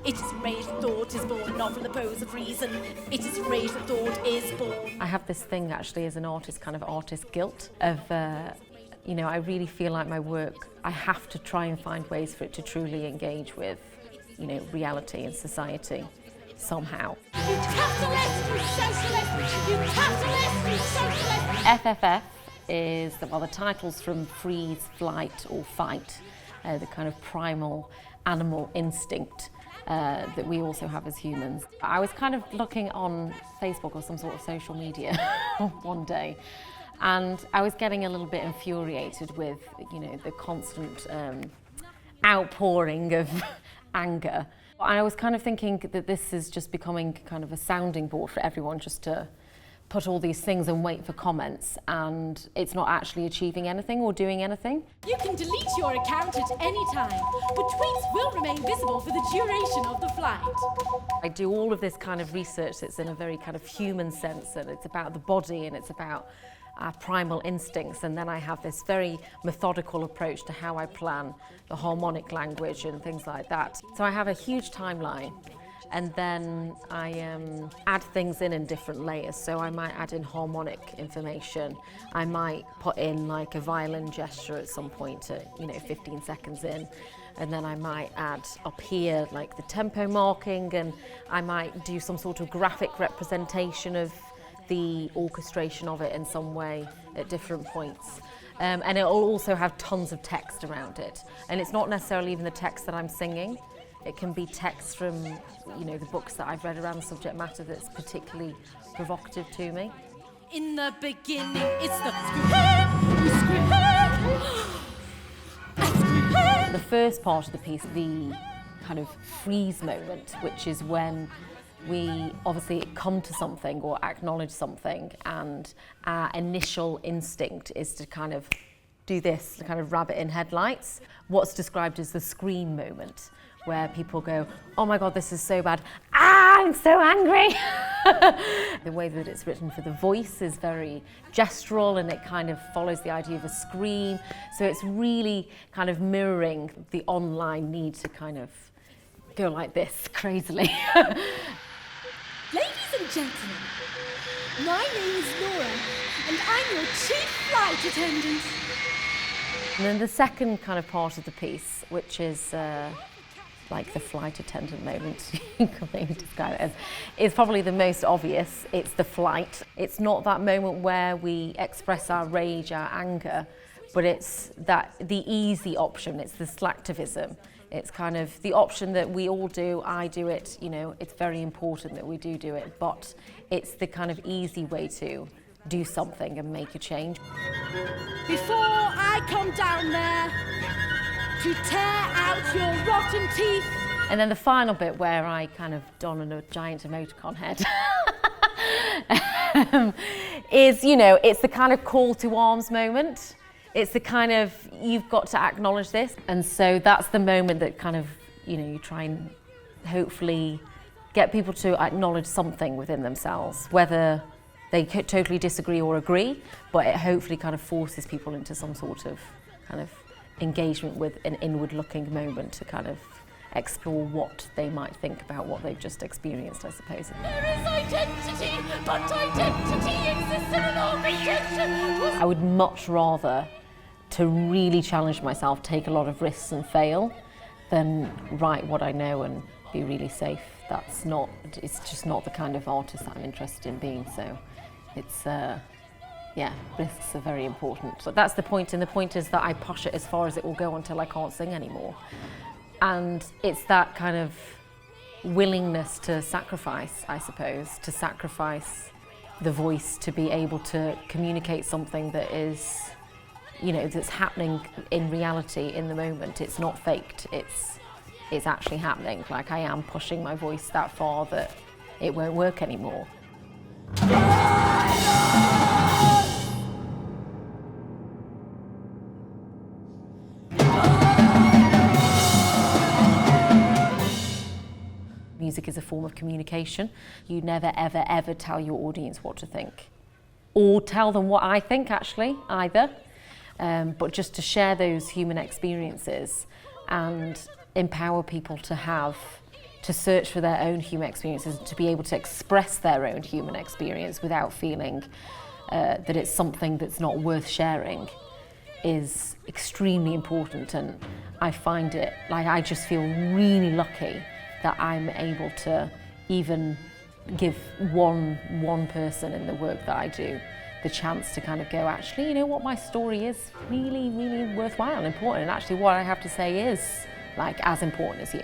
It is rage that thought is born, not from the pose of reason. It is rage that thought is born. I have this thing actually as an artist, kind of artist guilt of, you know, I really feel like my work, I have to try and find ways for it to truly engage with, you know, reality and society somehow. You capitalist, you socialist, you capitalist, you socialist. FFF is, well, the title's from freeze, flight or fight, the kind of primal animal instinct that we also have as humans. I was kind of looking on Facebook or some sort of social media one day, and I was getting a little bit infuriated with, you know, the constant outpouring of anger. And I was kind of thinking that this is just becoming kind of a sounding board for everyone just to put all these things and wait for comments, and it's not actually achieving anything or doing anything. You can delete your account at any time, but tweets will remain visible for the duration of the flight. I do all of this kind of research that's in a very kind of human sense, and it's about the body and it's about our primal instincts, and then I have this very methodical approach to how I plan the harmonic language and things like that. So I have a huge timeline, and then I add things in different layers. So I might add in harmonic information. I might put in like a violin gesture at some point, 15 seconds in. And then I might add up here like the tempo marking, and I might do some sort of graphic representation of the orchestration of it in some way at different points. And it will also have tons of text around it. And it's not necessarily even the text that I'm singing. It can be text from, you know, the books that I've read around the subject matter that's particularly provocative to me. In the beginning, it's the The first part of the piece, the kind of freeze moment, which is when we obviously come to something or acknowledge something, and our initial instinct is to kind of do this, the kind of rabbit in headlights. What's described as the scream moment, where people go, oh my God, this is so bad. I'm so angry. The way that it's written for the voice is very gestural, and it kind of follows the idea of a scream. So it's really kind of mirroring the online need to kind of go like this crazily. Ladies and gentlemen, my name is Laura, and I'm your chief flight attendant. And then the second kind of part of the piece, which is like the flight attendant moment, you can maybe describe it as, is probably the most obvious. It's the flight. It's not that moment where we express our rage, our anger, but it's the easy option. It's the slacktivism. It's kind of the option that we all do. I do it, you know, it's very important that we do it, but it's the kind of easy way to do something and make a change. Before I come down there to tear out your rotten teeth. And then the final bit where I kind of don a giant emoticon head is, you know, it's the kind of call to arms moment. It's the kind of, you've got to acknowledge this. And so that's the moment that kind of, you know, you try and hopefully get people to acknowledge something within themselves, whether they totally disagree or agree, but it hopefully kind of forces people into some sort of kind of engagement with an inward-looking moment to kind of explore what they might think about what they've just experienced, I suppose. There is identity, but identity exists in an rejection. I would much rather to really challenge myself, take a lot of risks and fail, than write what I know and be really safe. It's just not the kind of artist that I'm interested in being, so it's, yeah, risks are very important. But that's the point, and the point is that I push it as far as it will go until I can't sing anymore. And it's that kind of willingness to sacrifice, I suppose, to sacrifice the voice to be able to communicate something that is, you know, that's happening in reality in the moment. It's not faked, it's actually happening. Like, I am pushing my voice that far that it won't work anymore. Music is a form of communication. You never, ever, ever tell your audience what to think. Or tell them what I think, actually, either. But just to share those human experiences and empower people to have to search for their own human experiences, to be able to express their own human experience without feeling that it's something that's not worth sharing, is extremely important. And I find it, like, I just feel really lucky that I'm able to even give one person in the work that I do the chance to kind of go, actually, you know what, my story is really, really worthwhile and important, and actually what I have to say is like as important as you.